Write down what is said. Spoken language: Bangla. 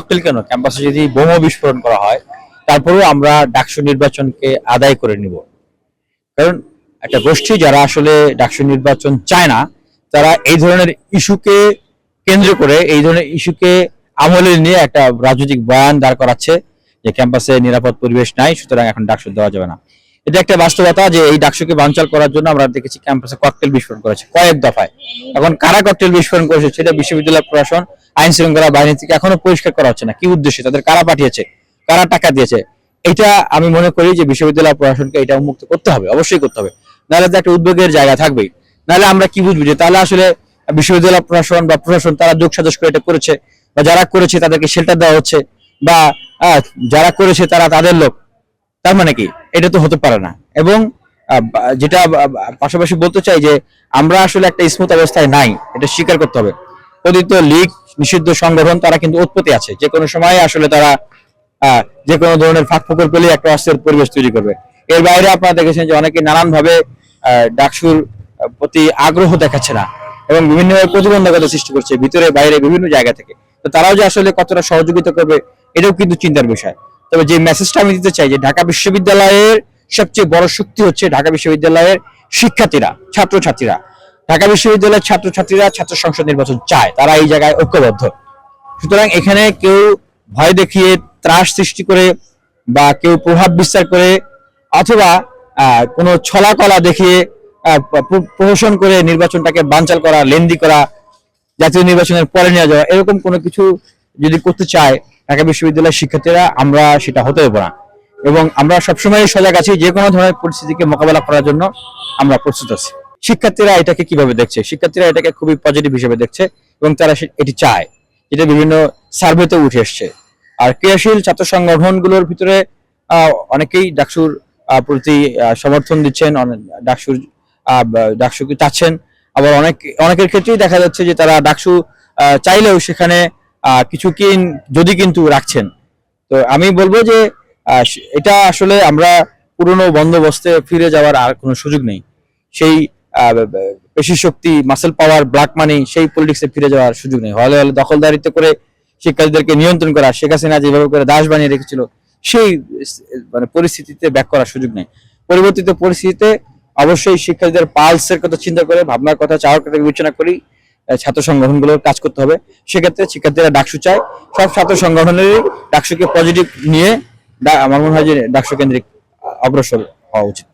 ককটেল কেন, ক্যাম্পাসে যদি বোমা বিস্ফোরণ করা হয় তারপরেও আমরা ডাকসু নির্বাচনকে আদায় করে নিব। কারণ একটা গোষ্ঠী যারা আসলে ডাকসু নির্বাচন চায় না, তারা এই ধরনের ইস্যুকে কেন্দ্র করে, এই ধরনের ইস্যুকে আমলে নিয়ে একটা রাজনৈতিক বয়ান দাঁড় করাচ্ছে যে ক্যাম্পাসে নিরাপদ পরিবেশ নাই, সুতরাং এখন ডাকসু দেওয়া যাবে না। এটা একটা বাস্তবতা যে এই ডাকসুকে বানচাল করার জন্য আমরা দেখেছি ক্যাম্পাসে ককটেল বিস্ফোরণ করেছে কয়েক দফায়। এখন কারা ককটেল বিস্ফোরণ করেছে সেটা বিশ্ববিদ্যালয় প্রশাসন, আইন শৃঙ্খলা বাহিনী থেকে এখনো পরিষ্কার করা হচ্ছে না। কি উদ্দেশ্যে, তাদের কারা পাঠিয়েছে, কারা টাকা দিয়েছে, এটা আমি মনে করি যে বিশ্ববিদ্যালয় প্রশাসনকে এটা উন্মুক্ত করতে হবে, অবশ্যই করতে হবে। নাহলে তো একটা উদ্বেগের জায়গা থাকবেই। নাহলে আমরা কি বুঝবো যে তাহলে আসলে বিশ্ববিদ্যালয় প্রশাসন বা প্রশাসন তারা যোগ সাজস করে এটা করেছে, বা যারা করেছে তাদেরকে শেল্টার দেওয়া হচ্ছে, বা যারা করেছে তারা তাদের লোক। তার মানে কি, এটা তো হতে পারে না। এবং যেটা পাশাপাশি বলতে চাই যে আমরা আসলে একটা স্মুথ অবস্থায় নাই, এটা স্বীকার করতে হবে। কথিত লীগ নিষিদ্ধ সংগঠন তারা কিন্তু উৎপত্তি আছে, যে কোনো সময় আসলে তারা যে কোনো ধরনের ফাঁক ফোকর পেলে একটা অস্থির পরিবেশ তৈরি করবে। এর বাইরে আপনারা দেখেছেন যে অনেকে নানান ভাবে ডাকসুর প্রতি আগ্রহ দেখাচ্ছে না এবং বিভিন্নভাবে প্রতিবন্ধকতা সৃষ্টি করছে ভিতরে বাইরে বিভিন্ন জায়গা থেকে। তো তারাও যে আসলে কতটা সহযোগিতা করবে এটাও কিন্তু চিন্তার বিষয়। তবে যে মেসেজটা আমি দিতে চাই যে ঢাকা বিশ্ববিদ্যালয়ের সবচেয়ে বড় শক্তি হচ্ছে ঢাকা বিশ্ববিদ্যালয়ের শিক্ষার্থীরা, ছাত্রছাত্রীরা। ঢাকা বিশ্ববিদ্যালয়ের ছাত্রছাত্রীরা ছাত্র সংসদ নির্বাচন চায়, তারা এই জায়গায় ঐক্যবদ্ধ। সুতরাং এখানে কেউ ভয় দেখিয়ে, ত্রাস সৃষ্টি করে, বা কেউ প্রভাব বিস্তার করে, অথবা কোনো ছলা কলা দেখিয়ে প্রহসন করে নির্বাচনটাকে বানচাল করা, লেন্দি করা, জাতীয় নির্বাচনের পরে নিয়ে যাওয়া, এরকম কোনো কিছু যদি করতে চায় ঢাকা বিশ্ববিদ্যালয়ের শিক্ষার্থীরা, আমরা সেটা হতে দেবো না। এবং আমরা সবসময় সজাগ আছি, যে কোনো ধরনের পরিস্থিতিকে মোকাবেলা করার জন্য আমরা প্রস্তুত আছি। শিক্ষার্থীরা এটাকে কিভাবে দেখছে? শিক্ষার্থীরা এটাকে খুবই পজিটিভ হিসেবে দেখছে এবং তারা এটি চায়, যেটা বিভিন্ন সার্ভেতে উঠে এসছে। আর ক্রিয়াশীল ছাত্র সংগঠনগুলোর ভিতরে অনেকেই ডাকসুর প্রতি সমর্থন দিচ্ছেন, ডাকসুকে চাচ্ছেন। আবার অনেকের ক্ষেত্রেই দেখা যাচ্ছে যে তারা ডাকসু চাইলেও সেখানে কিছু যদি কিন্তু রাখছেন। তো আমি বলবো যে এটা আসলে আমরা পুরনো বন্দোবস্তে ফিরে যাওয়ার আর কোনো সুযোগ নেই। সেই পেশি শক্তি, মাসেল পাওয়ার, ব্ল্যাক মানি, সেই পলিটিক্সে ফিরে যাওয়ার সুযোগ নেই। হলে হলে দখলদারিত্ব করে শিক্ষার্থীদেরকে নিয়ন্ত্রণ করা, শেখ হাসিনা যেভাবে করে দাস বানিয়ে রেখেছিল, সেই মানে পরিস্থিতিতে ব্যাক করার সুযোগ নেই। পরিবর্তিত পরিস্থিতিতে অবশ্যই শিক্ষার্থীদের পালসের কথা চিন্তা করে, ভাবনার কথা, চাওয়ার কথা বিবেচনা করি ছাত্র সংগঠনগুলোর কাজ করতে হবে। সেক্ষেত্রে শিক্ষার্থীরা ডাকসু চায়, সব ছাত্র সংগঠনেরই ডাকসুকে পজিটিভ নিয়ে আমার মনে হয় যে ডাকসু কেন্দ্রিক অগ্রসর হওয়া উচিত।